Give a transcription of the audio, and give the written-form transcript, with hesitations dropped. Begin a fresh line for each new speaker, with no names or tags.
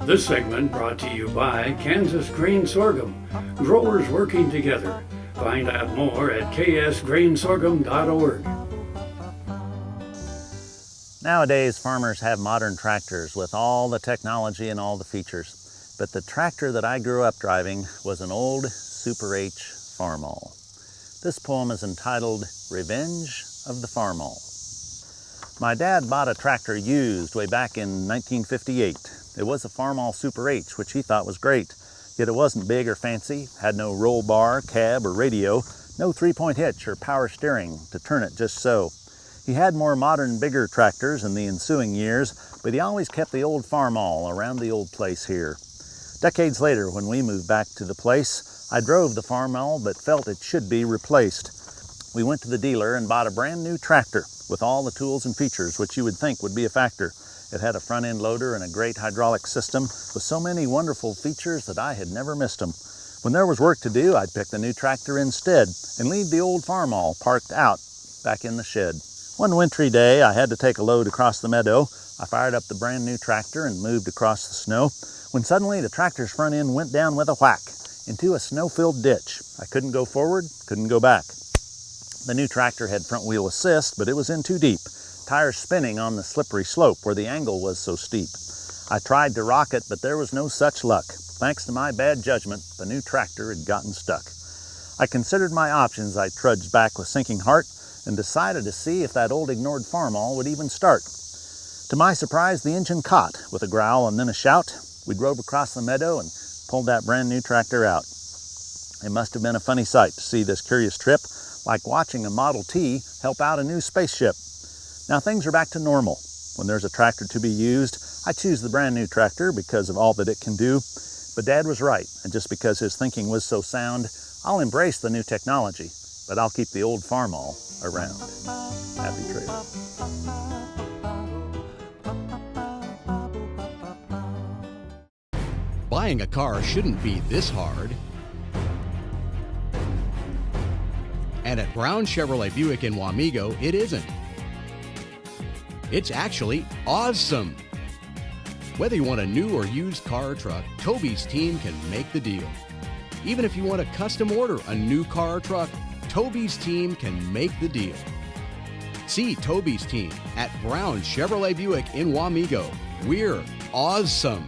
This segment brought to you by Kansas Grain Sorghum, growers working together. Find out more at ksgrainsorghum.org.
Nowadays, farmers have modern tractors with all the technology and all the features. But the tractor that I grew up driving was an old Super H Farmall. This poem is entitled Revenge of the Farmall. My dad bought a tractor used way back in 1958. It was a Farmall Super H, which he thought was great. Yet it wasn't big or fancy, had no roll bar, cab, or radio, no three-point hitch or power steering to turn it just so. He had more modern, bigger tractors in the ensuing years, but he always kept the old Farmall around the old place here. Decades later, when we moved back to the place, I drove the Farmall but felt it should be replaced. We went to the dealer and bought a brand new tractor with all the tools and features which you would think would be a factor. It had a front-end loader and a great hydraulic system with so many wonderful features that I had never missed them. When there was work to do, I'd pick the new tractor instead and leave the old Farmall parked out back in the shed. One wintry day, I had to take a load across the meadow. I fired up the brand new tractor and moved across the snow, when suddenly the tractor's front end went down with a whack into a snow-filled ditch. I couldn't go forward, couldn't go back. The new tractor had front wheel assist, but it was in too deep, tires spinning on the slippery slope where the angle was so steep. I tried to rock it, but there was no such luck. Thanks to my bad judgment, the new tractor had gotten stuck. I considered my options. I trudged back with sinking heart and decided to see if that old ignored Farmall would even start. To my surprise, the engine caught with a growl and then a shout. We drove across the meadow and pulled that brand new tractor out. It must have been a funny sight to see this curious trip, like watching a Model T help out a new spaceship. Now things are back to normal. When there's a tractor to be used, I choose the brand new tractor because of all that it can do. But Dad was right, and just because his thinking was so sound, I'll embrace the new technology, but I'll keep the old Farmall around. Happy trails.
Buying a car shouldn't be this hard. And at Brown Chevrolet Buick in Wamego, it isn't. It's actually awesome. Whether you want a new or used car or truck, Toby's team can make the deal. Even if you want to custom order a new car or truck, Toby's team can make the deal. See Toby's team at Brown Chevrolet Buick in Wamego. We're awesome.